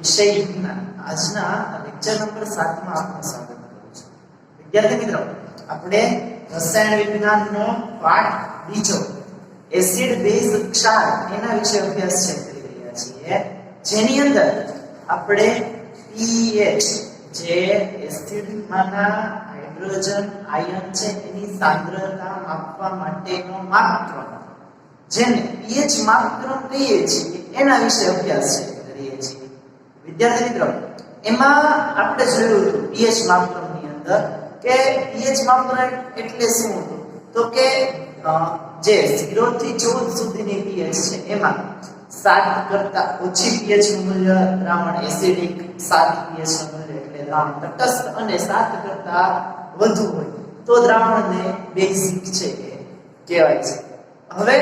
વિષય વિજ્ઞાન આજના લેક્ચર નંબર 7 માં આપનું સ્વાગત કરું છું. વિદ્યાર્થી મિત્રો, આપણે રસાયણ વિજ્ઞાનનો પાઠ બીજો એસિડ બેઝ ક્ષાર એના વિશે અભ્યાસ કરી રહ્યા છીએ, જેની અંદર આપણે pH જે એસિડમાંના હાઇડ્રોજન આયન છે એની સાંદ્રતા માપવા માટેનો માપક્રમ જેને pH માપક્રમ કહીએ છીએ એના વિશે અભ્યાસ કરીએ છીએ. વિદ્યાર્થી મિત્રો, એમાં આપણે જોયું હતું pH માપક્રમની અંદર કે pH માપક્રમ એટલે શું હતું, તો કે જે 0 થી 14 સુધીની pH છે એમાં 7 કરતા ઓછી pH નું મૂલ્ય દ્રાવણ એસિડિક, 7 pH નું મૂલ્ય એટલે દ્રાવણ તટસ્થ અને 7 કરતા વધુ હોય તો દ્રાવણને બેઝિક છે કહેવાય છે. હવે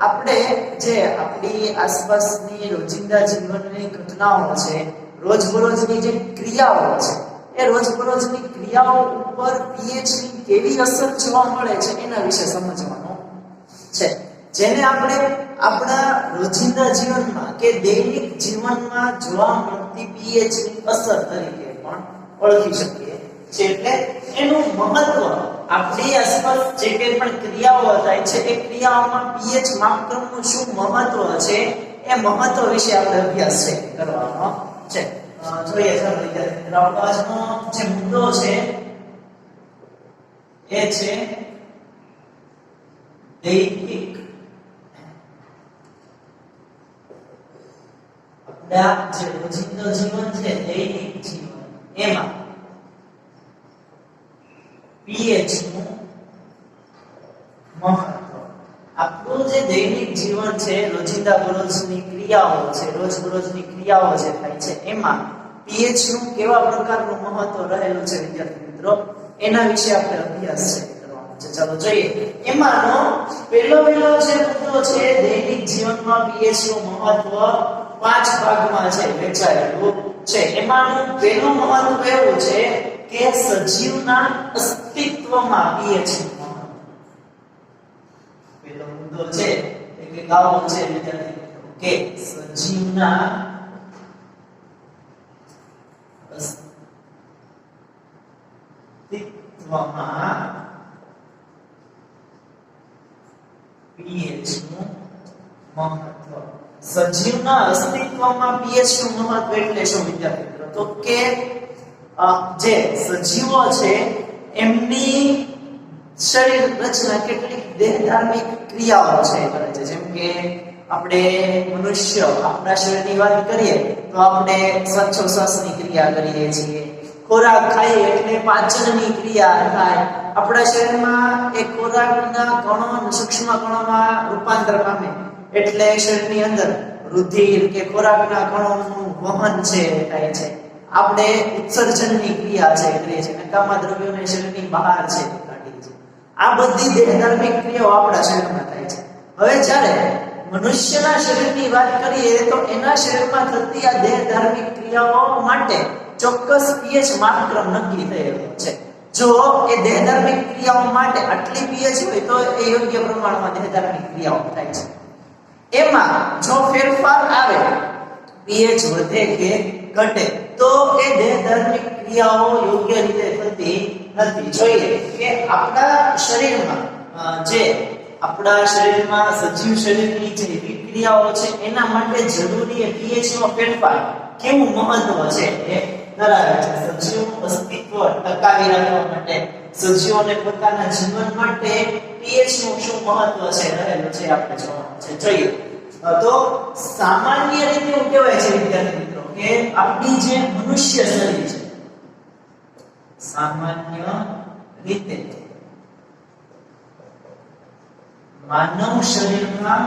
આપણે જે આપણી આસપાસની રોજિંદા જીવનની ઘટનાઓ છે, રોજબરોજની જે ક્રિયાઓ છે, એ રોજબરોજની ક્રિયાઓ ઉપર pH ની કેવી અસર જોવા મળે છે એના વિશે સમજવાનું છે, જેને આપણે આપણા રોજિંદા જીવનમાં કે દૈનિક જીવનમાં જોવા મળતી pH ની અસર તરીકે પણ ઓળખી શકીએ છે. એટલે એનું મહત્વ આપણી આસપાસ જે કંઈ પણ ક્રિયાઓ થાય છે એ ક્રિયાઓમાં pH માપક્રમનું શું મહત્વ છે એ મહત્વ વિશે આપણે અભ્યાસ કરવાનો છે. જોઈએ ચાલો વિદ્યાર્થી મિત્રો, આજનો જે મુદ્દો છે એ છે દૈનિક આપણા જે રોજિંદા જીવન છે, દૈનિક જીવન, એમાં pH નું મહત્વ. આપણું જે દૈનિક જીવન છે, રોજિંદા બરોજની ક્રિયાઓ છે, રોજબરોજની ક્રિયાઓ જે થાય છે એમાં pH નું કેવા પ્રકારનું મહત્વ રહેલું છે વિદ્યાર્થી મિત્રો, એના વિશે આપણે અભ્યાસ કરવાનો છે. ચાલો જોઈએ. એમાંનો પહેલો જે મુદ્દો છે, દૈનિક જીવનમાં pH નું મહત્વ 5 ભાગમાં છે વહેંચાયેલું છે. એમાંનું પહેલું મહત્વ એવું છે કે સજીવના અસ્તિત્વમાં pH નું મહત્વ. પહેલો મુદ્દો છે કે ગાવો છે વિદ્યાર્થી મિત્રો કે સજીવના અસ્તિત્વમાં pH નું મહત્વ. સજીવના અસ્તિત્વમાં pH નું મહત્વ એટલે શું વિદ્યાર્થી મિત્રો, તો કે જે સજીવો છે એમની શરીર રચના કેટલીક દેહધાર્મિક ક્રિયાઓ છે કરે છે. જેમ કે આપણે મનુષ્ય આપણા શરીરની વાત કરીએ તો આપણે શ્વાસોચ્છ્વાસની ક્રિયા કરીએ છીએ, ખોરાક ખાઈએ એટલે પાચનની ક્રિયા થાય, આપણા શરીરમાં એ ખોરાકના કણો સૂક્ષ્મ કણોમાં રૂપાંતર પામે એટલે શરીરની અંદર રુધિર કે ખોરાકના કણોનું વહન છે થાય છે, આપણે ઉત્સર્જનની ક્રિયા છે કરીએ છીએ, નકામા દ્રવ્યોને શરીરની બહાર છે કાઢીએ છીએ. આ બધી દેહધાર્મિક ક્રિયાઓ આપણા શરીરમાં થાય છે. હવે જ્યારે મનુષ્યના શરીરની વાત કરીએ તો એના શરીરમાં થતી આ દેહધાર્મિક ક્રિયાઓ માટે ચોક્કસ pH માપક્રમ નક્કી થયેલો છે. જો એ દેહધાર્મિક ક્રિયાઓ માટે આટલી pH હોય તો એ યોગ્ય પ્રમાણમાં દેહધાર્મિક ક્રિયાઓ થાય છે. એમાં જો ફેરફાર આવે, pH વધે કે ઘટે, તો એ દેહધાર્મિક ક્રિયાઓ યોગ્ય રીતે થતી નથી. જોઈએ કે આપણા શરીરમાં સજીવ શરીરની જે ક્રિયાઓ છે એના માટે જરૂરી pH નો ફેરફાર કેવું મહત્વ છે એ ધરાવે છે. સજીવનું અસ્તિત્વ ટકાવી રાખવા માટે, સજીવોને પોતાના જીવન માટે pH નું શું મહત્વ છે રહેલું છે આપણે જોવાનું છે. જોઈએ તો સામાન્ય રીતે એવું કહેવાય છે વિદ્યાર્થી મિત્રો કે આપણી જે મનુષ્ય શરીર છે, સામાન્ય રીતે માનવ શરીરમાં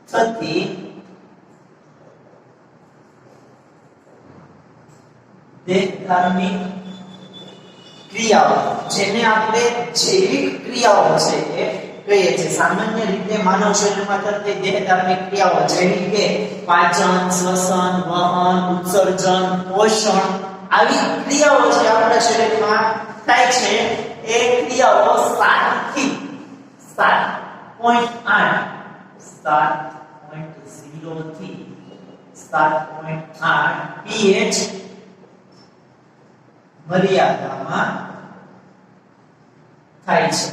થતી દેહધાર્મિક ક્રિયાઓ, જેને આપણે જૈવિક ક્રિયાઓ છે એ કહીએ છીએ. સામાન્ય રીતે માનવ શરીરમાં થતી દેહધાર્મિક ક્રિયાઓ જેવી કે પાચન, શ્વસન, વહન, ઉત્સર્જન, પોષણ, આવી ક્રિયાઓ છે આપણા શરીરમાં થાય છે. એ ક્રિયાઓ 7 થી 7.8 7.0 થી 7.8 pH મર્યાદામાં થાય છે.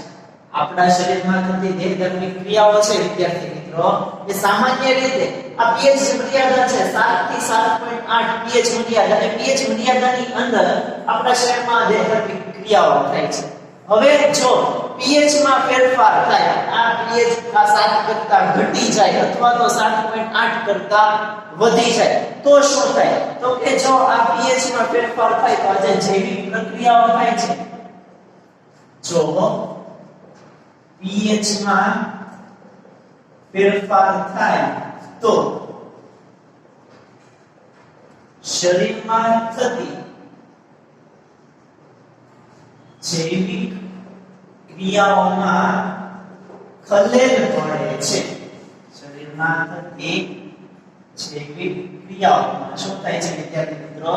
આપણા શરીરમાં થતી દેહધર્મી ક્રિયાઓ છે વિદ્યાર્થી મિત્રો, એ સામાન્ય રીતે આ pH મર્યાદા છે 7 થી 7.8 pH મર્યાદા, અને pH મર્યાદાની અંદર આપણા શરીરમાં દેહધર્મી ક્રિયાઓ થાય છે. હવે જો pH માં ફેરફાર થાય, આ pH આ 7 કરતા ઘટી જાય અથવા તો 7.8 કરતા વધી જાય તો શું થાય? તો કે જો આ pH માં ફેરફાર થાય તો આ જે જૈવિક પ્રક્રિયાઓ થાય છે, જો pH માં ફેરફાર થાય તો શરીરમાં થતી જૈવિક ક્રિયાઓમાં ખલેલ પડે છે. શરીરમાં થતી જૈવિક ક્રિયાઓમાં શું થાય છે વિદ્યાર્થી મિત્રો?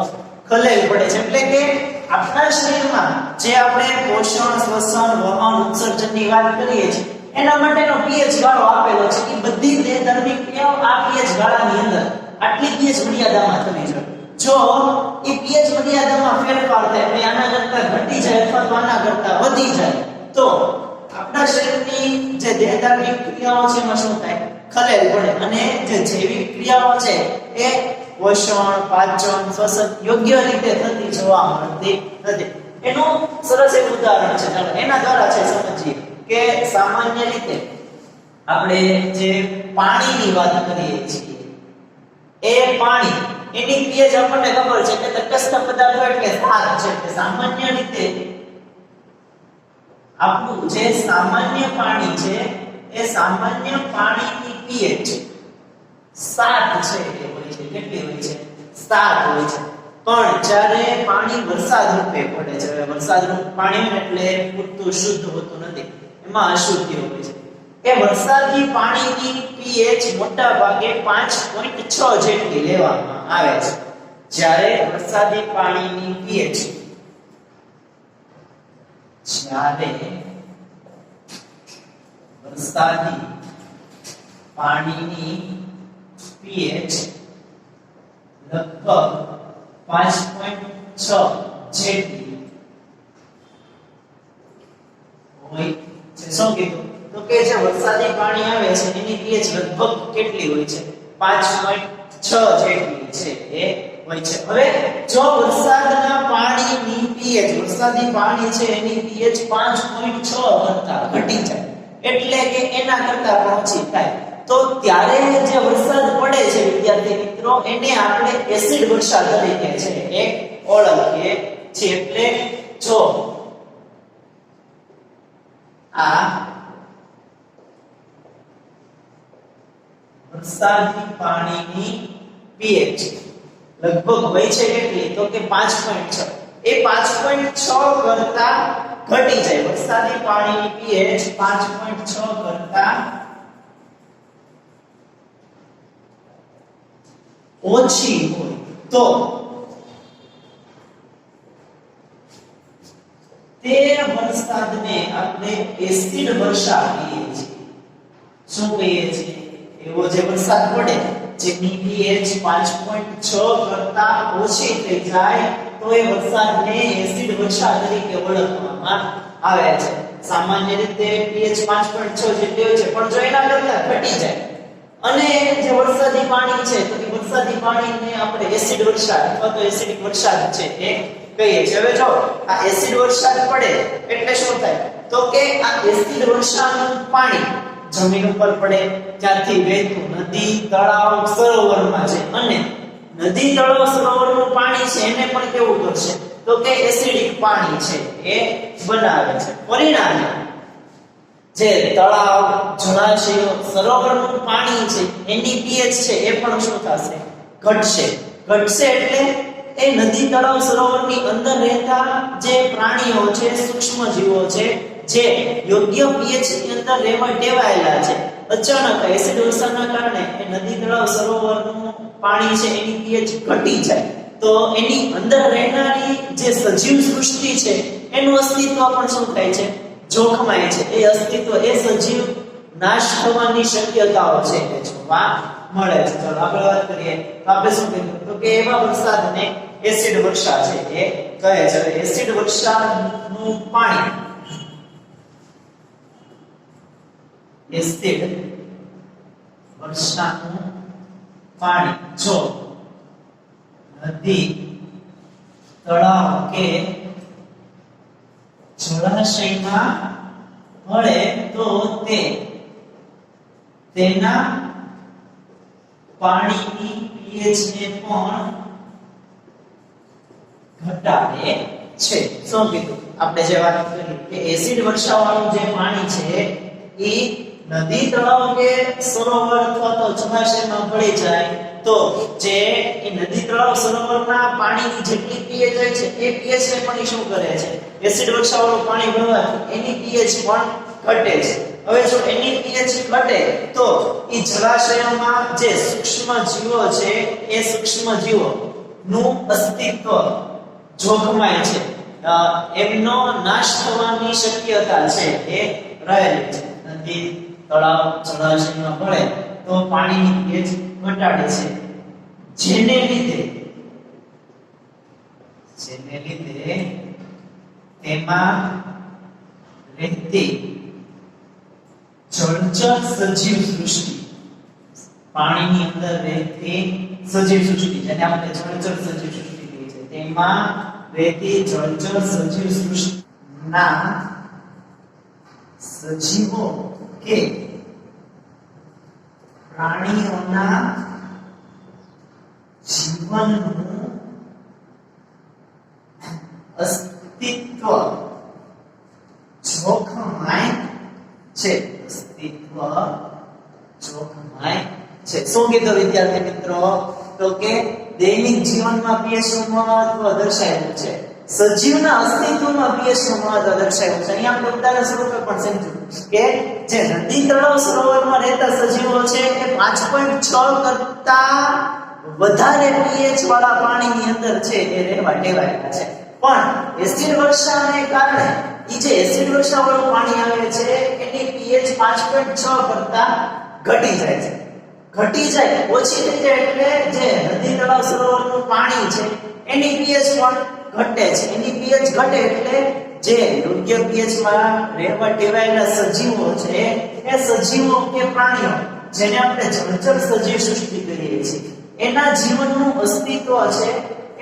ખલેલ પડે છે. એટલે કે આપણા શરીરમાં જે આપણે પોષણ, શ્વસન, વહન, ઉત્સર્જનની વાત કરીએ છીએ એના માટેનો pH ગાળો આપેલો છે કે બધી દેહધર્મી ક્રિયાઓ આ pH ગાળાની અંદર આટલી pH મર્યાદામાં થવી જોઈએ. જો એ pH મર્યાદામાં ફેરફાર થાય એટલે આના કરતા ઘટી જાય અથવા તો આના કરતા વધી જાય તો આપણા શરીરની જે દેહધાર્મિક ક્રિયાઓ છે એમાં શું થાય? ખલેલ પડે. અને જે જૈવિક ક્રિયાઓ છે એ પોષણ, પાચન, શ્વસન યોગ્ય રીતે થતી જોવા મળતી નથી. એનું સરસ એક ઉદાહરણ છે, ચાલો એના દ્વારા છે સમજીએ કે સામાન્ય રીતે આપણે જે પાણીની વાત કરીએ છીએ, એ પાણી એની pH આપણને ખબર છે કે તટસ્થ પદાર્થો એટલે 7 છે. કે સામાન્ય રીતે આપણું જે સામાન્ય પાણી છે એ સામાન્ય પાણીની pH 7 છે એ હોય છે. કેટલી હોય છે? 7 હોય છે. પણ જ્યારે પાણી વરસાદ રૂપે પડે છે, વરસાદ રૂપ પાણી એટલે પૂરતું શુદ્ધ હોતું નથી, એમાં અશુદ્ધિઓ હોય છે. એ વરસાદી પાણીની pH મોટા ભાગે 5.6 જેટલી લેવામાં આવે છે. જ્યારે વરસાદી પાણીની pH લગભગ 5.6 જેટલી હોય છે. શું કીધું? તો કે જે વરસાદી પાણી આવે છે એની pH લગભગ કેટલી હોય છે? 5.6 જેટલી છે એ હોય છે. હવે જો વરસાદના પાણીની pH, વરસાદી પાણી છે એની pH 5.6 કરતા ઘટી જાય એટલે કે એના કરતા ઓછી થાય તો ત્યારે જે વરસાદ પડે છે વિદ્યાર્થી મિત્રો, એને આપણે એસિડ વર્ષા તરીકે છે એક ઓળખીએ છીએ. એટલે જો આ વરસાદી પાણીની pH લગભગ હોય છે કેટલી? તો કે 5.6. એ 5.6 કરતા ઘટી જાય, વરસાદી પાણીની pH 5.6 કરતા ઓછી હોય તો તે વરસાદને આપણે એસિડ વર્ષા કહીએ છીએ. શું કહીએ છીએ? એવો જે વરસાદ પડે જેની pH 5.6 કરતા ઓછી થઈ જાય તો એ વરસાદને એસિડ વર્ષા તરીકે ઓળખવામાં આવે છે. સામાન્ય રીતે pH 5.6 જેટલી હોય છે, પણ જો એના કરતા ઘટી જાય અને જે વરસાદી પાણી છે તો એ વરસાદી પાણીને આપણે એસિડ વરસાદ અથવા તો એસિડિક વરસાદ છે એ કહીએ છીએ. હવે જો આ એસિડ વરસાદ પડે એટલે શું થાય? તો કે આ એસિડ વર્ષાનું પાણી જમીન ઉપર પડે, ત્યાંથી વહેતું નદી, તળાવ, સરોવરમાં છે અને નદી, તળાવ, સરોવરનું પાણી છે એને પણ કેવું કરશે? તો કે એસિડિક પાણી છે એ બનાવે છે. પરિણામે જે તળાવ, જળાશયો, સરોવરનું પાણી છે એની pH છે એ પણ શું થશે? ઘટશે. ઘટશે એટલે એ નદી, તળાવ, સરોવરની અંદર રહેતા જે પ્રાણીઓ છે, સૂક્ષ્મ જીવો છે, જે યોગ્ય pH ની અંદર રહેવા ટેવાયેલા છે, અચાનક એસિડ વર્ષાના કારણે એ નદી, તળાવ, સરોવરનું પાણી છે એની pH ઘટી જાય તો એની અંદર રહેનારી જે સજીવ સૃષ્ટિ છે એનું અસ્તિત્વ પણ શું થાય છે? જોખમાય છે. એ અસ્તિત્વ, એ સજીવ નાશ થવાની શક્યતાઓ છે એ જોવા મળે છે. ચાલો આગળ વાત કરીએ તો આપણે શું કીધું તો કે એવા વરસાદને એસિડ વર્ષા છે એ કહે છે. એસિડ વર્ષાનું પાણી એસિડ વર્ષાનું પાણી જો નદી તળાવ કે જળાશયમાં મળે તો તેના પાણીની pH ને પણ ઘટાડે છે. શું કીધું આપણે જે વાત કરી કે એસિડ વર્ષાવાળું જે પાણી છે એ નદી તળાવ કે સરોવર અથવા તો જળાશયમાં ભળી જાય તો જે એ નદી તળાવ સરોવરના પાણીની જેટલી pH હોય છે એ pH ને પણ શું કરે છે એસિડ વર્ષાવાળું પાણી ભળવાથી એની pH પણ ઘટે છે. હવે જો એની pH ઘટે તો એ જળાશયોમાં જે સૂક્ષ્મ જીવો છે એ સૂક્ષ્મ જીવો નું અસ્તિત્વ જોખમાય છે. એમનો નાશ થવાની શક્યતા છે એ રહેલી છે. નદી તળાવ જળાશયમાં ભળે તો પાણીની pH ઘટાડે છે જેને લીધે તેમાં રહેતી જળચર સજીવ સૃષ્ટિ પાણીની અંદર રહેતી સજીવ સૃષ્ટિ જેને આપણે જળચર સજીવ સૃષ્ટિ કહીએ છીએ તેમાં રહેતી જળચર સજીવ સૃષ્ટિના સજીવો કે પ્રાણીઓના જીવનનું અસ્તિત્વ જોખમાય છે. શું કીધું વિદ્યાર્થી મિત્રો તો કે દૈનિક જીવનમાં pH નું મહત્વ દર્શાવેલું છે. સજીવના અસ્તિત્વમાં pH નું મહત્વ દર્શાવેલું છે. અહીંયા આપણે ઉદાહરણ સ્વરૂપે પણ સમજ્યું કે જે નદી તળાવ સરોવરમાં રહેતા સજીવો છે એ 5.6 કરતા વધારે pH વાળા પાણીની અંદર છે એ રહેવા ટેવાયેલા છે. પણ એસિડ વર્ષાને કારણે ઈ જે એસિડ વર્ષાવાળું પાણી આવે છે એની pH 5.6 કરતા ઘટી જાય છે. ઓછી થઈ જાય એટલે જે નદી તળાવ સરોવરનું પાણી છે એની pH પણ ઘટે છે. એની pH ઘટે એટલે જે યોગ્ય pH માં રહેવા ટેવાયેલા સજીવો છે એ સજીવો કે પ્રાણીઓ જેને આપણે જળચર સજીવ સૃષ્ટિ કહીએ છીએ એના જીવનનું અસ્તિત્વ છે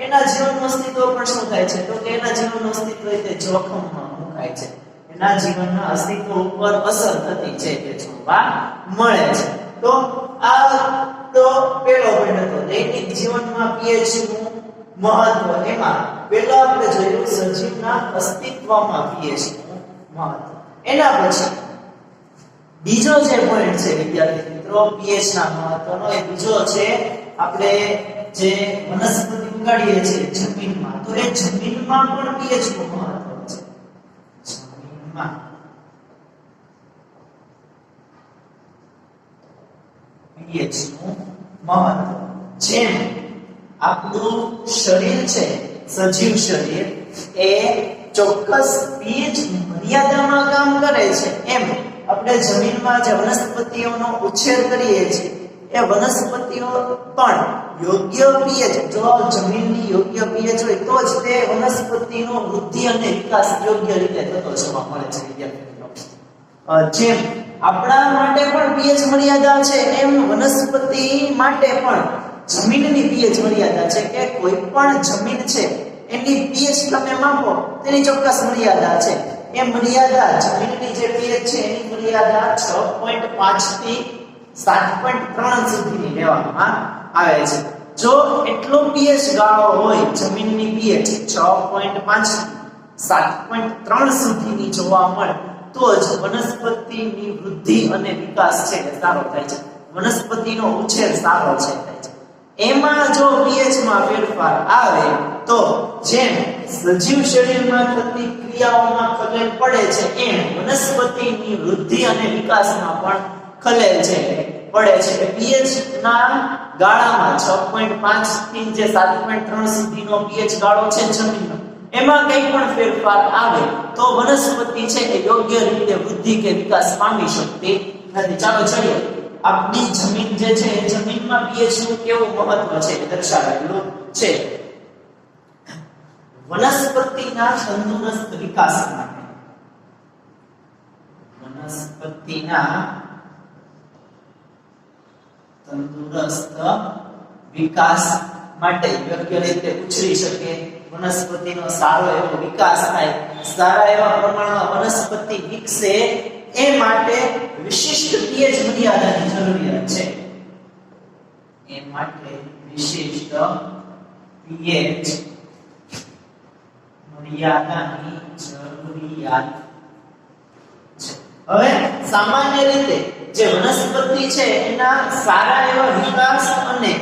એના જીવનનું અસ્તિત્વ પણ શું થાય છે તો કે એના જીવનનું અસ્તિત્વ તે જોખમમાં મુકાય છે. એના જીવનના અસ્તિત્વ ઉપર અસર થતી છે તે જોવા મળે છે. તો આ તો પેલો પોઈન્ટ હતો દૈનિક જીવનમાં pH નું મહત્વ. એમાં પહેલા આપણે જોયું સજીવના અસ્તિત્વમાં pH નું મહત્વ. એના પછી બીજો જે પોઈન્ટ છે વિદ્યાર્થી મિત્રો pH ના મહત્વનો એ બીજો છે આપણે જે વનસ્પતિ ઉગાડીએ છીએ જમીનમાં તો એ જમીનમાં પણ pH નું મહત્વ છે. જમીનમાં pH નું મહત્વ જેમ આપણું શરીર છે સજીવ શરીર એ ચોક્કસ pH મર્યાદામાં કામ કરે છે એમ આપણે જમીનમાં જે વનસ્પતિઓનો ઉછેર કરીએ છીએ એ વનસ્પતિઓ પણ યોગ્ય pH જો જમીનની યોગ્ય pH હોય તો જ તે વનસ્પતિનો વૃદ્ધિ અને વિકાસ યોગ્ય રીતે થતો જોવા મળે છે વિદ્યાર્થી મિત્રો. જેમ આપણા માટે પણ pH મર્યાદા છે એમ વનસ્પતિ માટે પણ જમીનની pH મર્યાદા છે કે કોઈ પણ જમીન છે એની pH તમે માપો તેની ચોક્કસ મર્યાદા છે. એ મર્યાદા જમીનની જે pH છે એની મર્યાદા 6.5 થી 7.3 સુધીની લેવામાં આવે છે. જો એટલો pH ગાળો હોય જમીનની pH 6.5 થી 7.3 સુધીની જોવા મળે તો જ વનસ્પતિની વૃદ્ધિ અને વિકાસ છે એ સારો થાય છે. વનસ્પતિનો ઉછેર સારો છે થાય છે. એમાં જો pH માં ફેરફાર આવે તો જેમ સજીવ શરીરમાં થતી ક્રિયાઓમાં ખલેલ પડે છે એમ વનસ્પતિની વૃદ્ધિ અને વિકાસમાં પણ ખલેલ છે પડે છે. pH ના ગાળામાં 6.5 થી જે 7.3 સુધીનો pH ગાળો છે જમીનનો એમાં કંઈ પણ ફેરફાર આવે તો વનસ્પતિ છે એ યોગ્ય રીતે વૃદ્ધિ કે વિકાસ પામી શકતી નથી. ચાલો જોઈએ આપણી જમીન જે છે એ જમીનમાં pH નું કેવું મહત્વ છે એ દર્શાવેલું છે. વનસ્પતિના તંદુરસ્ત વિકાસ માટે વનસ્પતિના તંદુરસ્ત વિકાસ માટે યોગ્ય રીતે ઉછરી શકે, વનસ્પતિનો સારો એવો વિકાસ થાય, સારા એવા પ્રમાણમાં વનસ્પતિ વિકસે એ માટે વિશિષ્ટ pH મર્યાદાની જરૂરિયાત છે. એ માટે વિશિષ્ટ pH મર્યાદાની જરૂરિયાત છે. હવે સામાન્ય રીતે જે વનસ્પતિ છે એના સારા એવા વિકાસ અને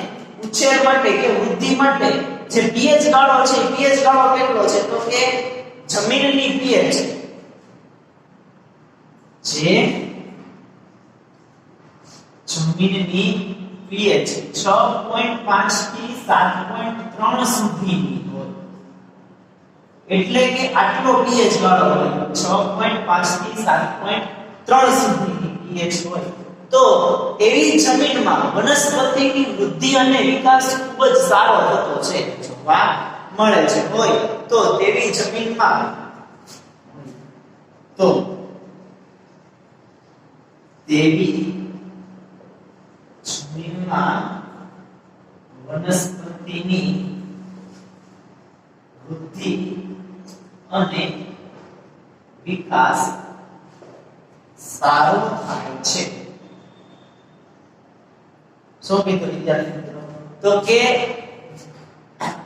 ઉછેર માટે કે વૃદ્ધિ માટે જે pH ગાળો છે, pH ગાળો કેટલો છે તો કે જમીનની pH જે જમીનની pH 6.5 થી 7.3 સુધીની હોય, એટલે કે આટલો pH ગાળો હોય 6.5 થી 7.3 સુધીની pH હોય તો એવી જમીનમાં વનસ્પતિની વૃદ્ધિ અને વિકાસ ખૂબ જ સારો થતો છે જોવા મળે છે. હોય તો તેવી જમીનમાં વનસ્પતિની વૃદ્ધિ અને વિકાસ સારો થાય છે. શું કીધું વિદ્યાર્થી મિત્રો? તો કે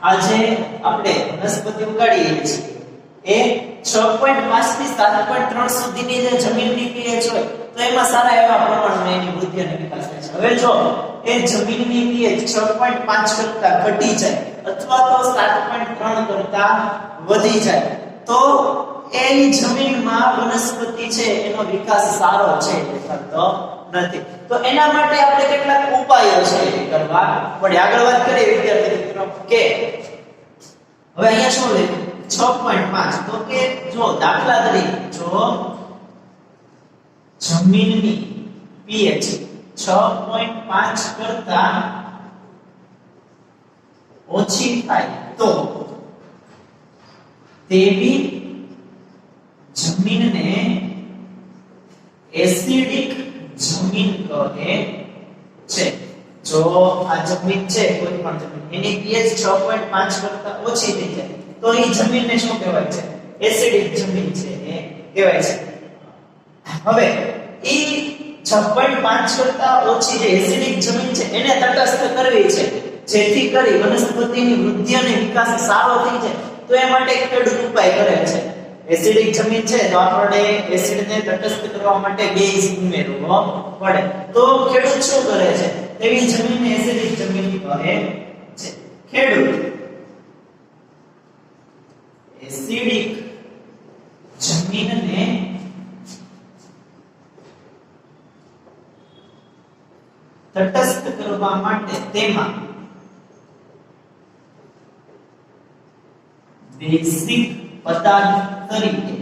આજે આપણે વનસ્પતિ ઉગાડીએ છીએ એ 6.5 થી 7.3 સુધીની જે જમીનની pH હોય તો એમાં સારા એવા પ્રમાણમાં એની વૃદ્ધિ અને વિકાસ થાય છે. હવે જો એ જમીનની pH 6.5 કરતા ઘટી જાય અથવા તો 7.3 કરતા વધી જાય તો એ જમીનમાં વનસ્પતિ છે એનો વિકાસ સારો છે થતો નથી. તો એના માટે આપણે કેટલાક ઉપાયો છે એ કરવા પડે. આગળ વાત કરીએ વિદ્યાર્થી મિત્રો કે હવે અહીંયા શું લખ્યું 6.5 તો કે જો દાખલા તરીકે જો જમીનની pH 6.5 કરતા ઓછી થાય તો તેવી જમીનને એસિડિક જમીન કહે છે. જો આ જમીન છે કોઈ પણ જમીન એની pH 6.5 કરતા ઓછી થઈ જાય તો એ જમીનને શું કહેવાય છે? એસિડિક જમીન છે એ કહેવાય છે. હવે એ 6.5 કરતા ઓછી જે એસિડિક જમીન છે એને તટસ્થ કરવી છે જેથી કરી વનસ્પતિની વૃદ્ધિ અને વિકાસ સારો થઈ જાય. તો એ માટે ખેડૂત ઉપાય કરે છે. એસિડિક જમીન છે તો આપણે એસિડને તટસ્થ કરવા માટે બેઝ ઉમેરવો પડે. તો ખેડૂત શું કરે છે? એવી જમીનને એસિડિક જમીન કહે છે. ખેડૂત એસિડિક જમીનને તટસ્થ કરવા માટે તેમાં બેઝિક પદાર્થ તરીકે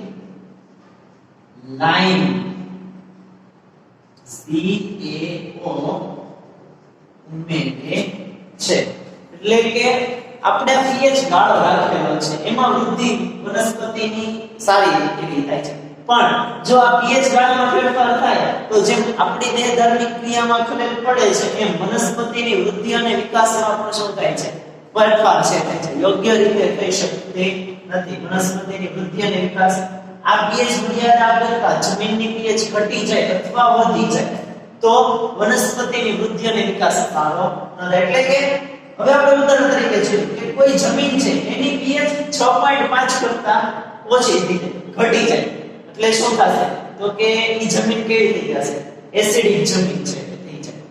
લાઇમ CaO ઉમેરે છે. એટલે કે આપણે pH ગાળો રાખેલો છે એમાં વૃદ્ધિ વનસ્પતિની સારી રીતે થાય છે. પણ જો આ pH ગાળામાં ફેરફાર થાય તો જેમ આપણી દેહધાર્મિક ક્રિયામાં ખલેલ પડે છે એમ વનસ્પતિની વૃદ્ધિ અને વિકાસમાં પણ શું થાય છે? ફેરફાર છે થાય છે. યોગ્ય રીતે થઈ શકતી નથી. વનસ્પતિની વૃદ્ધિ અને વિકાસ આ pH મર્યાદા કરતા જમીનની pH ઘટી જાય અથવા વધી જાય તો વનસ્પતિની વૃદ્ધિ અને વિકાસ સારો ન થાય. એટલે કે હવે આપણે ઉદાહરણ તરીકે જોઈએ કે કોઈ જમીન છે એની pH 6.5 કરતા ઓછી થઈ જાય, ઘટી જાય એટલે શું થશે? તો કે ઈ જમીન કેવી થઈ જશે? એસિડિક જમીન છે થઈ જાય.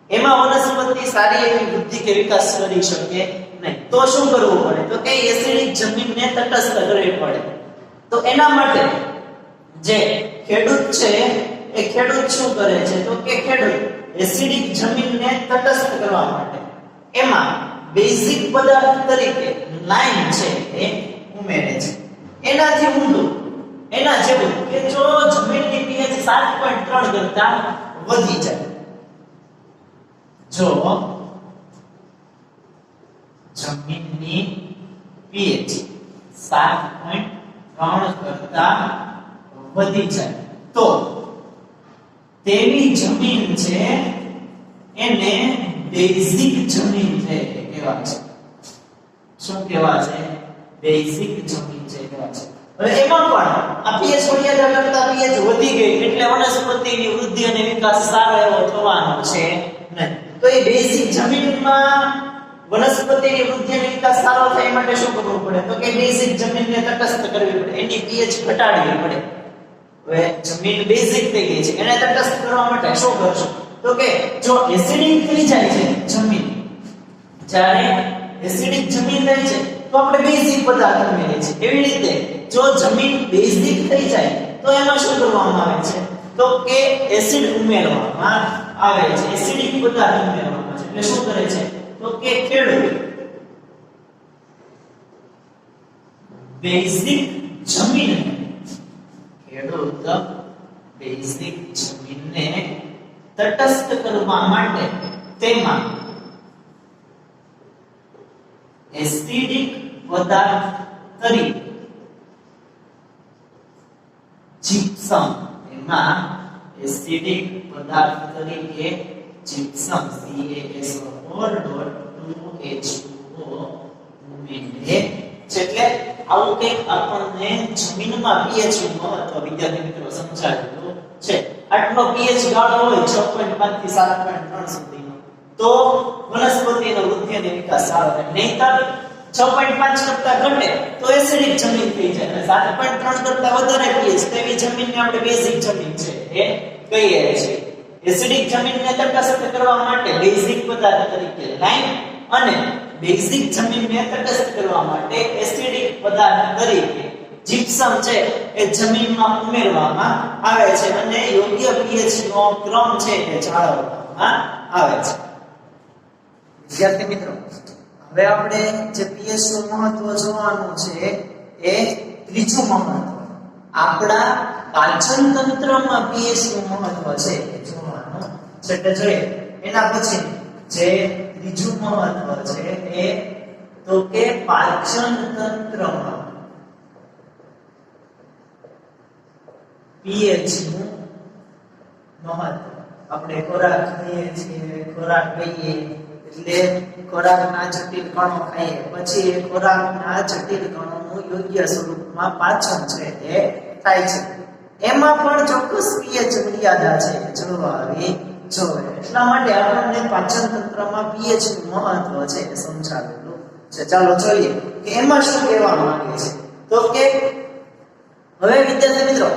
એમાં વનસ્પતિ સારી એવી વૃદ્ધિ કે વિકાસ કરી શકે નહીં. તો શું કરવું પડે? તો કે એસિડિક જમીનને તટસ્થ કરવી પડે. તો એના માટે જે ખેડૂત છે એ ખેડૂત શું કરે છે? તો કે ખેડૂત એસિડિક જમીનને તટસ્થ કરવા માટે એમાં બેઝિક પદાર્થ તરીકે લાઇમ છે એ ઉમેરે છે. એનાથી ઊંધું એના જેવું કે જો જમીનની pH 7.3 કરતા વધી જાય જો જમીનની pH 7.3 કરતા વધી જાય તો તેવી જમીન છે એને બેઝિક જમીન છે કહેવાય છે. શું કહેવાય છે? બેઝિક જમીન છે કહેવાય છે. હવે એમાં પણ આ pH મર્યાદા કરતા pH વધી ગઈ એટલે વનસ્પતિની વૃદ્ધિ અને વિકાસ સારો એવો થવાનો છે નહીં. તો એ બેઝિક જમીનમાં વનસ્પતિની વૃદ્ધિ અને વિકાસ સારો થાય માટે શું કરવું પડે? તો કે બેઝિક જમીનને તટસ્થ કરવી પડે, એની pH ઘટાડવી પડે. હવે જમીન બેઝિક થઈ ગઈ છે, એને તટસ્થ કરવા માટે શું કરશો? તો કે જો એસિડિક થઈ જાય છે જમીન, જ્યારે એસિડિક જમીન થાય છે તો આપણે બેઝિક પદાર્થ ઉમેરીએ છીએ. એવી રીતે જો જમીન બેઝિક થઈ જાય તો એમાં શું કરવામાં આવે છે? તો કે એસિડ ઉમેરવામાં આવે છે, એસિડિક પદાર્થ ઉમેરવામાં આવે છે. એટલે શું કરે છે? તો કે ખેડૂત બેઝિક જમીનને તટસ્થ કરવા માટે તેમાં એસિડિક પદાર્થ તરીકે જીપ્સમ, એમાં એસિડિક પદાર્થ તરીકે જીપ્સમ CaSO4.2H2O ઉમેરે છે. એટલે આવું કંઈક આપણને જમીનમાં pH નું મહત્વ વિદ્યાર્થી મિત્રો સમજાવેલું છે. આટલો pH ગાળો હોય 6.5 થી 7.3 સુધીનો તો વનસ્પતિનો વૃદ્ધિ અને વિકાસ સારો થાય. નહીંતર 6.5 કરતા ઘટે તો એસિડિક જમીન થઈ જાય અને 7.3 કરતા વધારે pH તેવી જમીનને આપણે બેઝિક જમીન છે એ કહીએ છીએ. એસિડિક જમીનને તટસ્થ કરવા માટે બેઝિક પદાર્થ તરીકે લાઇમ અને બેઝિક જમીનને તટસ્થ કરવા માટે એસિડિક પદાર્થ તરીકે જીપ્સમ છે એ જમીનમાં ઉમેરવામાં આવે છે અને યોગ્ય pH નો ક્રમ છે એ જાળવવામાં આવે છે. વિદ્યાર્થી મિત્રો, હવે આપણે જે pH નું મહત્વ જોવાનું છે એ ત્રીજું મહત્વ આપણા પાચન તંત્રમાં pH નું મહત્વ છે એ જોવાનું છે. એટલે જોઈએ એના પછી જે ત્રીજું મહત્વ છે એ તો કે પાચન તંત્રમાં pH નું મહત્વ. આપણે ખોરાક ખાઈએ છીએ, ખોરાક લઈએ એટલે ખોરાકના જટિલ કણો ખાઈએ, પછી એ ખોરાકના જટિલ કણોનું યોગ્ય સ્વરૂપમાં પાચન છે એ થાય છે. એમાં પણ ચોક્કસ pH મર્યાદા છે જળવાવી જોઈએ. એટલા માટે આપણને પાચન તંત્રમાં pH નું મહત્વ છે એ સમજાવેલું છે. ચાલો જોઈએ કે એમાં શું કહેવા માંગે છે. તો કે હવે વિદ્યાર્થી મિત્રો,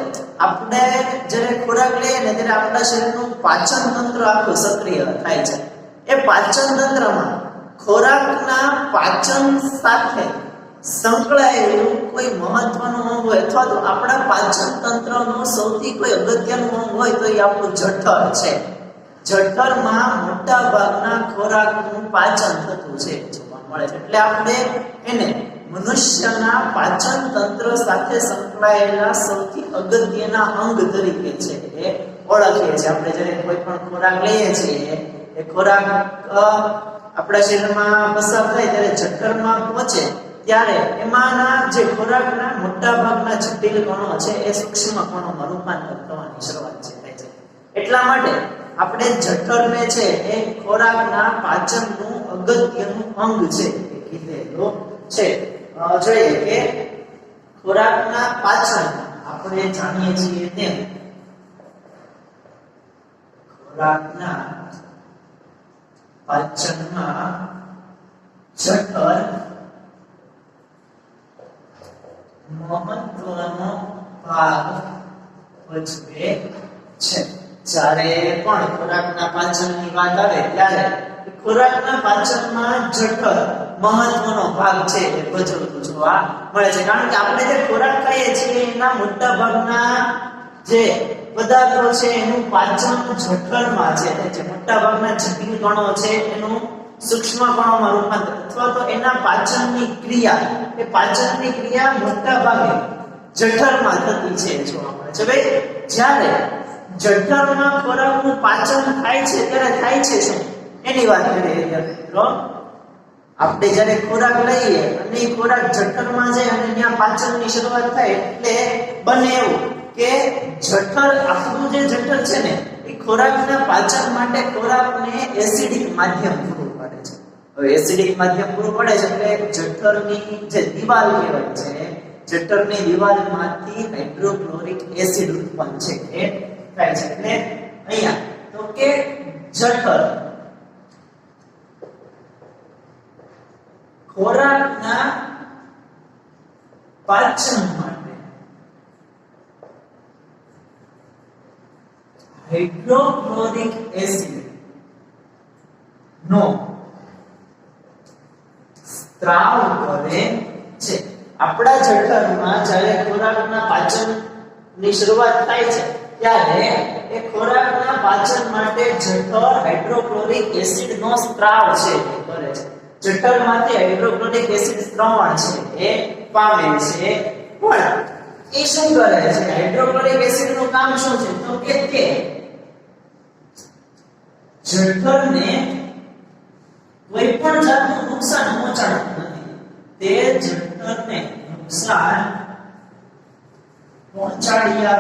આપણે જ્યારે ખોરાક લઈએ ને ત્યારે આપણા શરીરનું પાચન તંત્ર આખું સક્રિય થાય છે. એ પાચન તંત્રમાં ખોરાકના પાચન સાથે સંકળાયેલું કોઈ મહત્વનું અંગ હોય અથવા તો આપણા પાચન તંત્રનું સૌથી કોઈ અગત્યનું અંગ હોય તો એ આપણું જઠર છે. જઠરમાં મોટા ભાગના ખોરાકનું પાચન થતું છે જોવા મળે છે. એટલે આપણે એને મનુષ્યના પાચન તંત્ર સાથે સંકળાયેલા સૌથી અગત્યના અંગ તરીકે છે એ ઓળખીએ છીએ. આપણે જ્યારે કોઈ પણ ખોરાક લઈએ છીએ એ ખોરાક આપણા શરીરમાં પસાર થાય ત્યારે જઠરમાં પહોંચે ત્યારે એમાંના જે ખોરાકના મોટા ભાગના જટિલ કણો છે એ સૂક્ષ્મ કણોમાં રૂપાંતર થવાની શરૂઆત થાય છે. એટલા માટે આપણે જઠરને છે એ ખોરાકના પાચનનું અગત્યનું અંગ છે એ કીધેલું છે. જોઈએ કે ખોરાકના પાચન આપણે જાણીએ છીએ તેમ ખોરાકના પાચનમાં જઠર મહત્વનો ભાગ ભજવે છે. જ્યારે પણ ખોરાકના પાચનની વાત આવે ત્યારે ખોરાકના પાચનમાં જઠર મહત્વનો ભાગ છે એ ભજવતું જોવા મળે છે. કારણ કે આપણે જે ખોરાક ખાઈએ છીએ એના મોટા ભાગના જે પદાર્થો છે એનું પાચન જઠરમાં છે. જે મોટા ભાગના જટિલ કણો છે એનું સૂક્ષ્મ કણોમાં રૂપાંતર અથવા તો એના પાચનની ક્રિયા મોટા ભાગે જઠરમાં થતી છે જોવા મળે છે. ભાઈ જ્યારે જઠરમાં ખોરાકનું પાચન થાય છે ત્યારે થાય છે શું? એની વાત કરીએ વિદ્યાર્થી મિત્રો. આપણે જ્યારે ખોરાક લઈએ અને એ ખોરાક જઠરમાં જાય અને ત્યાં પાચનની શરૂઆત થાય એટલે બને એવું કે જઠર આપણું જે જઠર છે ને એ ખોરાકના પાચન માટે ખોરાકને એસિડિક માધ્યમ પૂરું પાડે છે. હવે એસિડિક માધ્યમ પૂરું પાડે છે એટલે જઠરની જે દિવાલ કહેવાય છે, જઠરની દિવાલમાંથી હાઇડ્રોક્લોરિક એસિડ ઉત્પન્ન છે એ થાય છે. એટલે અહીંયા તો કે જઠર ખોરાકના પાચન માટે હાઇડ્રોક્લોરિક એસિડ નો સ્ત્રાવ કરે છે. આપણા જઠરમાં જ્યારે ખોરાકના પાચનની શરૂઆત થાય છે ત્યારે એ ખોરાકના પાચન માટે જઠર હાઇડ્રોક્લોરિક એસિડ નો સ્ત્રાવ છે એ કરે છે. જઠરમાંથી હાઇડ્રોક્લોરિક એસિડ સ્રવણ છે એ પામે છે. પણ એ શું કરે છે? હાઇડ્રોક્લોરિક એસિડ નું કામ શું છે? તો કે તે જઠરને કોઈ પણ જાતનું નુકસાન પહોંચાડતું નથી. તે જઠરને નુકસાન પહોંચાડ્યા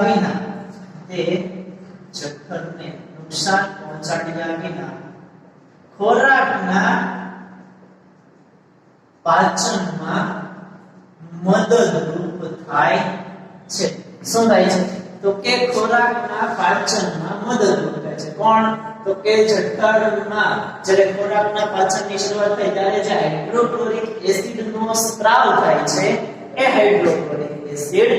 વિના ખોરાકના પાચનમાં મદદરૂપ થાય છે. શું થાય છે? તો કે ખોરાકના પાચનમાં મદદરૂપ થાય છે. કોણ? તો કે જઠરમાં જ્યારે ખોરાકના પાચનની શરૂઆત થાય ત્યારે જે હાઇડ્રોક્લોરિક એસિડનો સ્ત્રાવ થાય છે એ હાઇડ્રોક્લોરિક એસિડ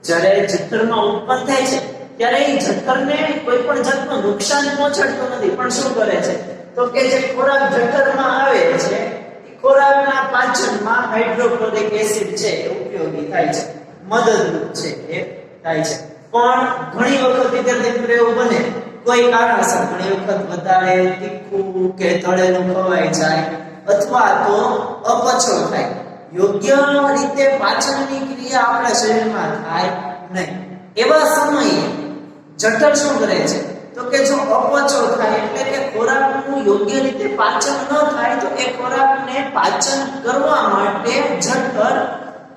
જ્યારે જઠરમાં ઉત્પન્ન થાય છે ત્યારે એ જઠરને કોઈ પણ જાતનું નુકસાન પહોંચાડતું નથી. પણ શું કરે છે? તો કે જે ખોરાક જઠરમાં આવે છે ખોરાકના પાચનમાં હાઇડ્રોક્લોરિક એસિડ છે એ ઉપયોગી થાય છે, મદદરૂપ છે એ થાય છે. પણ ઘણી વખત વિદ્યાર્થી મિત્રો એવું બને કોઈ કારણસર ઘણી વખત વધારે તીખું કે તળેલું ખવાઈ જાય અથવા તો અપચો થાય, યોગ્ય રીતે પાચનની ક્રિયા આપણા શરીરમાં થાય નહીં. એવા સમયે જઠર શું કરે છે? તો કે જો અપચો થાય એટલે કે ખોરાકનું યોગ્ય રીતે પાચન ન થાય તો એ ખોરાકને પાચન કરવા માટે જઠર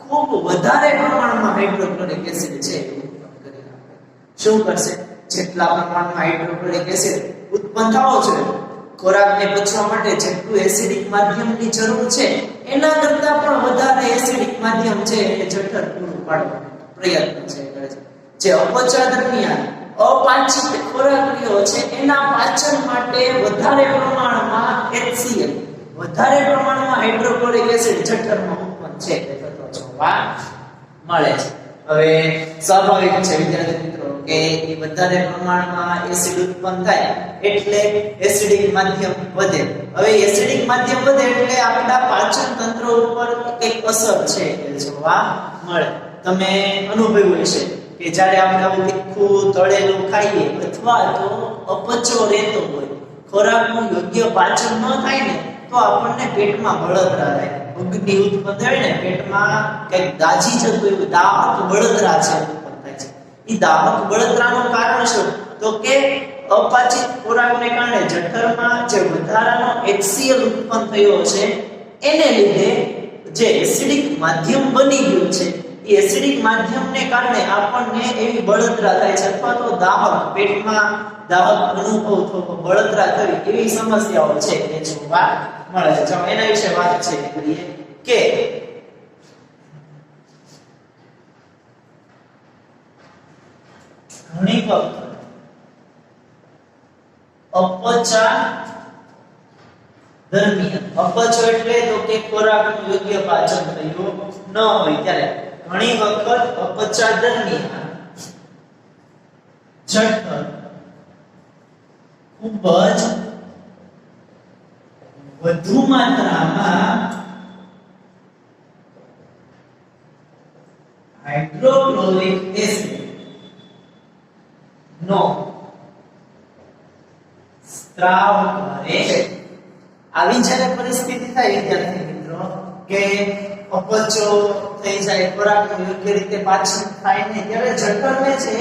ખૂબ વધારે પ્રમાણમાં હાઇડ્રોક્લોરિક એસિડ છે ઉત્પન્ન કરી નાખે. શું કરશે? જેટલા પ્રમાણમાં હાઇડ્રોક્લોરિક એસિડ ઉત્પન્ન થવો જોઈએ, ખોરાકને પચવા માટે જેટલું એસિડિક માધ્યમની જરૂર છે એના કરતાં પણ વધારે એસિડિક માધ્યમ છે એ જઠર પૂરું પાડવાનો પ્રયત્ન કરે છે. જે અપચા દરમિયાન અપાચિત ખોરાક રહ્યો છે એના પાચન માટે વધારે પ્રમાણમાં HCl, વધારે પ્રમાણમાં હાઇડ્રોક્લોરિક એસિડ જઠરમાં ઉત્પન્ન છે એ થતો જોવા મળે છે. હવે સ્વાભાવિક છે વિદ્યાર્થી મિત્રો કે એ વધારે પ્રમાણમાં એસિડ ઉત્પન્ન થાય એટલે એસિડિક માધ્યમ વધે. હવે એસિડિક માધ્યમ વધે એટલે આપણા પાચન તંત્ર ઉપર એક અસર છે એ જોવા મળે. તમે અનુભવ્યું હશે કે જ્યારે આપણે આવું તીખું તળેલું ખાઈએ અથવા તો અપચો રહેતો હોય, ખોરાકનું યોગ્ય પાચન ન થાય ને તો આપણને પેટમાં બળતરા થાય, અગ્નિ ઉત્પન્ન થાય ને પેટમાં કંઈક દાજી જતું એવું દાહક બળતરા છે ઉત્પન્ન થાય છે. એ દાહક બળતરાનું કારણ શું? તો કે અપાચિત ખોરાકને કારણે જઠરમાં જે વધારાનો HCl ઉત્પન્ન થયો છે એને લીધે જે એસિડિક માધ્યમ બની ગયું છે એ એસિડિક માધ્યમને કારણે આપણને એવી બળતરા થાય છે અથવા તો દાહક, પેટમાં દાહક અનુભવ થવો, બળતરા થવી એવી સમસ્યાઓ છે એ જોવા મળે છે. ચાલો એના વિશે વાત કરીએ કે ઘણી વખત અપચા દરમિયાન, અપચો એટલે તો કે ખોરાકનું યોગ્ય પાચન થયું ન હોય ત્યારે ઘણી વખત અપચા દરમિયાન જઠર ખૂબ જ વધુ માત્રામાં હાઇડ્રોક્લોરિક એસિડ નો સ્ત્રાવ કરે છે. આવી જ્યારે પરિસ્થિતિ થાય વિદ્યાર્થી મિત્રો કે અપચો થઈ જાય, ખોરાકનું યોગ્ય રીતે પાચન થાય નહીં ત્યારે જઠરને છે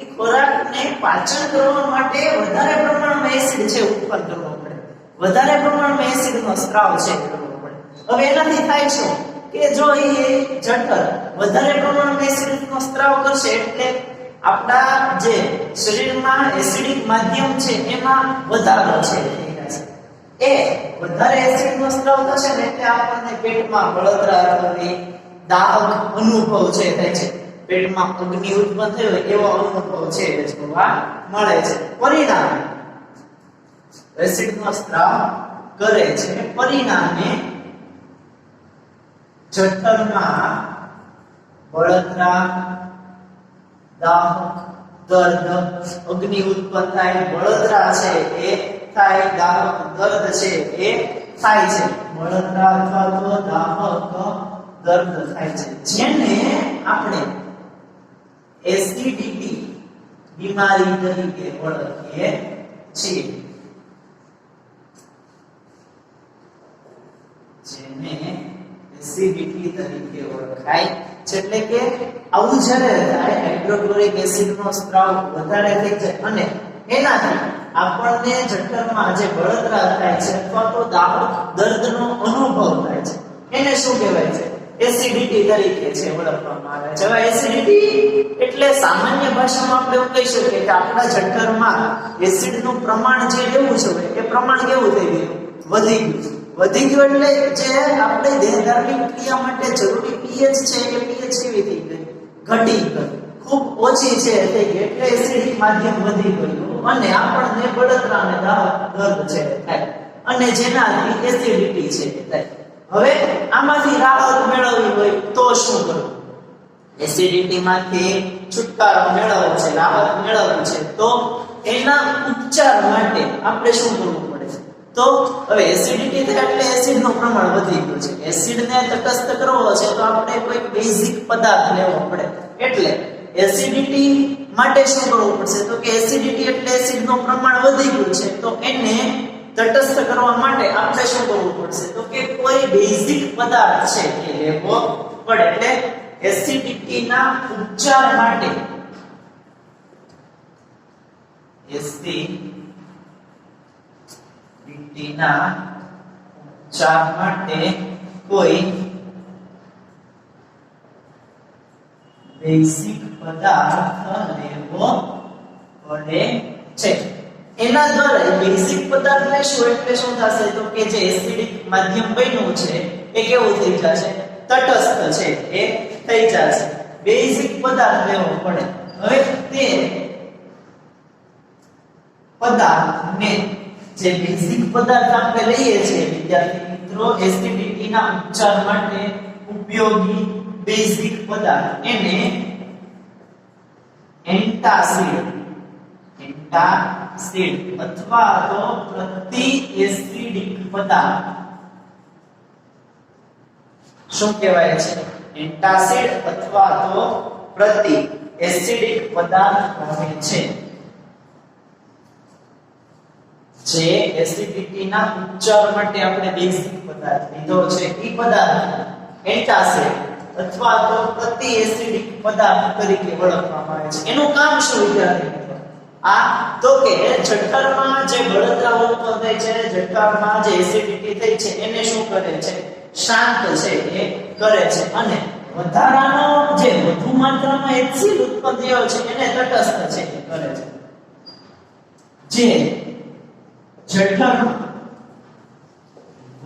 એ ખોરાકને પાચન કરવા માટે વધારે પ્રમાણમાં એસિડ છે ઉત્પન્ન કરવો પડે. વધારે પ્રમાણમાં એસિડનો સ્ત્રાવ છે કરવો પડે. હવે એનાથી થાય શું કે જો એ જઠર વધારે પ્રમાણમાં એસિડનો સ્ત્રાવ કરશે એટલે આપણા જે શરીરમાં એસિડિક માધ્યમ છે એમાં વધારો છે એ વધારે એસિડનો સ્ત્રાવ થશે ને એટલે આપણને પેટમાં બળતરા થવી, દાહક અનુભવ છે થાય છે, પેટમાં અગ્નિ ઉત્પન્ન થયો હોય એવો અનુભવ છે જોવા મળે છે. પરિણામે એસિડનો સ્ત્રાવ કરે છે, પરિણામે જઠરમાં બળતરા, દાહક, દર્દ, અગ્નિ ઉત્પન્ન થાય, બળતરા છે એ થાય, દાહક, દર્દ છે એ થાય છે. બળતરા અથવા તો દાહક, દર્દ થાય છે, જેને આપણે એસિડિટી બીમારી તરીકે ઓળખીએ છીએ. જેને એસિડિટી તરીકે ઓળખાય છે. એટલે કે આવું જ્યારે થાય હાઇડ્રોક્લોરિક એસિડનો સ્ત્રાવ વધારે થઈ જાય અને એનાથી આપણને જઠરમાં જે બળતરા થાય છે અથવા તો દાહક, દર્દનો અનુભવ થાય છે એને શું કહેવાય છે? એસિડિટી તરીકે છે ઓળખવામાં આવે છે. હવે એસિડિટી એટલે સામાન્ય ભાષામાં આપણે એવું કહી શકીએ કે આપણા જઠરમાં એસિડનું પ્રમાણ જે રહેવું જોઈએ એ પ્રમાણ કેવું થઈ ગયું? વધી ગયું. વધી ગયું એટલે જે આપણે દેહધાર્મિક ક્રિયા માટે જરૂરી પીએચ છે એ પીએચ કેવી થઈ ગઈ? ઘટી ગઈ, ખૂબ ઓછી છે થઈ ગઈ, એટલે એસિડિક માધ્યમ વધી ગયું અને આપણને બળતરા અને દાહક, દર્દ છે થાય અને જેનાથી એસિડિટી છે થાય. હવે આમાંથી રાહત મેળવવી હોય તો શું કરવું? એસિડિટીમાંથી છુટકારો મેળવવો છે, રાહત મેળવવી છે તો એના ઉપચાર માટે આપણે શું કરવું પડે? તો હવે એસિડિટી થાય એટલે એસિડનું પ્રમાણ વધી ગયું છે, એસિડને તટસ્થ કરવો છે તો આપણે કોઈ બેઝિક પદાર્થ લેવો પડે. એટલે એસિડિટી માટે શું કરવું પડશે? તો કે એસિડિટી એટલે એસિડનું પ્રમાણ વધી ગયું છે તો એને તટસ્થ કરવા માટે આપણે શું કરવું પડશે? તો કે કોઈ બેઝિક પદાર્થ છે એ લેવો પડે. એટલે એસિડિટીના ઉપચાર માટે એસિડિટીના ઉપચાર માટે કોઈ બેઝિક પદાર્થ લેવો પડે છે. એના દ્વારા બેઝિક પદાર્થ લેશું એટલે શું થશે? તો કે જે એસિડિક માધ્યમ બન્યું છે એ કેવું થઈ જશે? તટસ્થ છે એ થઈ જશે. બેઝિક પદાર્થ લેવો પડે. હવે તે પદાર્થને જે બેઝિક પદાર્થ આપણે લઈએ છીએ વિદ્યાર્થી મિત્રો એસિડિટીના ઉપચાર માટે ઉપયોગી બેઝિક પદાર્થ એને એન્ટાસિડ અથવા તો પ્રતિ એસિડિક પદાર્થ શું કહેવાય છે? એન્ટાસિડ અથવા તો પ્રતિ એસિડિક પદાર્થ કહે છે. જે એસિડિટીના ઉપચાર માટે આપણે બેઝિક પદાર્થ લીધો છે એ પદાર્થ એન્ટાસિડ અથવા તો પ્રતિ એસિડિક પદાર્થ તરીકે ઓળખવામાં આવે છે. એનું કામ શું વિદ્યાર્થી મિત્રો? આ તો કે જઠરમાં જે બળતરા ઉત્પન્ન થાય છે, જઠરમાં જે એસિડિટી થઈ છે એને શું કરે છે? શાંત છે એ કરે છે અને વધારાનો જે વધુ માત્રામાં એસિડ ઉત્પન્ન થયો છે એને તટસ્થ છે એ કરે છે. જે જઠરમાં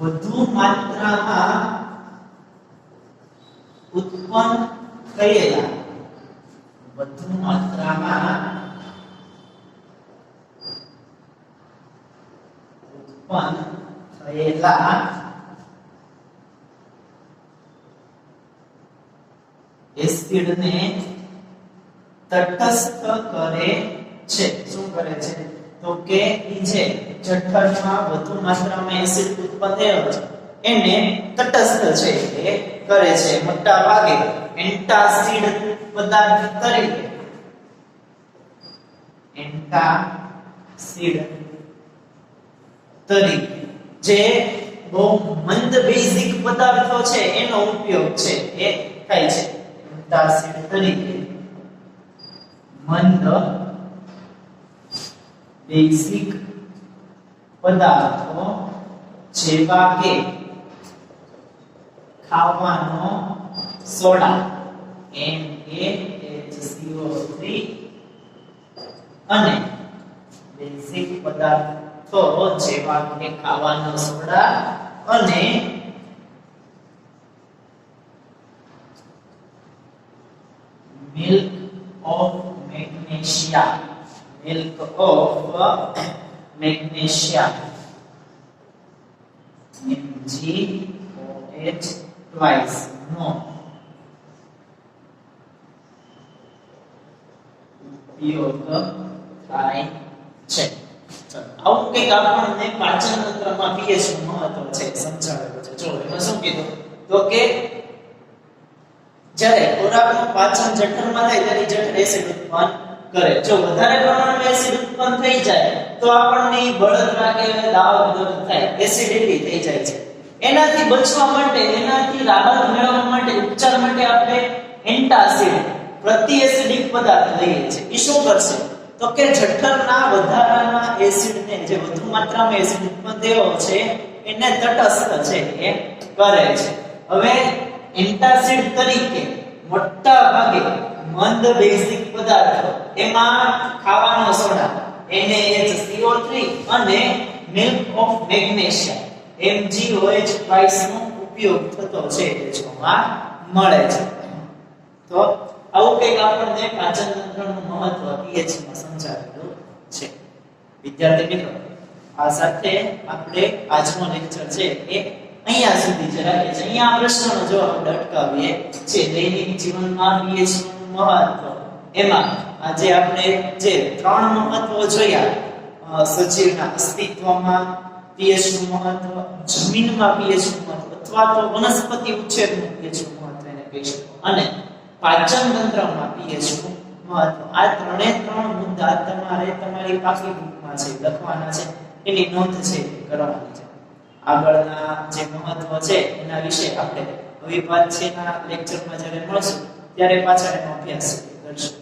વધુ માત્રામાં ઉત્પન્ન થયેલા એસિડને તટસ્થ કરે છે. શું કરે છે? તો કે જે જઠરમાં વધુ માત્રામાં એસિડ ઉત્પન્ન થયો છે એને તટસ્થ છે એ કરે છે. મોટા ભાગે એન્ટાસિડ પદાર્થ તરીકે જે બહુ મંદ બેઝિક પદાર્થો છે એનો ઉપયોગ છે એ થાય છે. એન્ટાસિડ તરીકે મંદ બેઝિક પદાર્થો જેવા કે ખાવાનો સોડા NaHCO3 અને બેઝિક પદાર્થો જેવા કે ખાવાનો સોડા અને milk of magnesia MgOH twice નો ઉપયોગ થાય છે. આવું કંઈક આપણને પાચન તંત્રમાં pH નું મહત્વ છે સમજાવેલું છે. જો એમાં શું કીધું તો કે જ્યારે ખોરાકનું પાચન જઠરમાં થાય ત્યારે જઠર એસિડ ઉત્પન્ન કરે. જો વધારે પ્રમાણમાં એસિડ ઉત્પન્ન થઈ જાય તો આપણને બળતરા કે દાવ થાય, એસિડિટી થઈ જાય છે. એનાથી બચવા માટે, એનાથી રાહત મેળવવા માટે, ઉપચાર માટે આપણે એન્ટાસિડ પ્રતિ એસિડિક પદાર્થ લઈએ છીએ. એ શું કરશે તો કે જઠરના વધારાના એસિડને, જે વધુ માત્રામાં એસિડ ઉત્પન્ન થયો છે એને તટસ્થ છે એ કરે છે. હવે એન્ટાસિડ તરીકે મોટા ભાગે મંદ બેઝિક પદાર્થો, એમાં ખાવાનો સોડા NaHCO3 અને milk of magnesia MgOH twice નો ઉપયોગ થતો છે એ જોવા મળે છે. તો આવું કંઈક આપણને પાચન તંત્રનું મહત્વ pH માં સમજાવેલું છે. વિદ્યાર્થી મિત્રો, આ સાથે આપણે આજનો લેક્ચર છે એ અહીંયા સુધી જ રાખીએ છીએ. અહીંયા પ્રશ્નનો જવાબ આપણે અટકાવીએ છે. દૈનિક જીવનમાં pH નું મહત્વ, એમાં આજે આપણે જે ત્રણ મહત્વ જોયા, સજીવના અસ્તિત્વમાં pH નું મહત્વ, જમીનમાં pH નું મહત્વ અથવા તો વનસ્પતિ ઉછેરનું pH નું મહત્વ એને કહી શકો, અને પાચન તંત્રમાં pH નું મહત્વ. આ ત્રણ મુદ્દા તમારે તમારી પાકી બુકમાં છે લખવાના છે, એની નોંધ છે કરવાની છે. આગળના જે મહત્વ છે એના વિશે આપણે અવિભાજ્યના લેક્ચરમાં જ્યારે મળશું ત્યારે પાછળ એનો અભ્યાસ કરશું.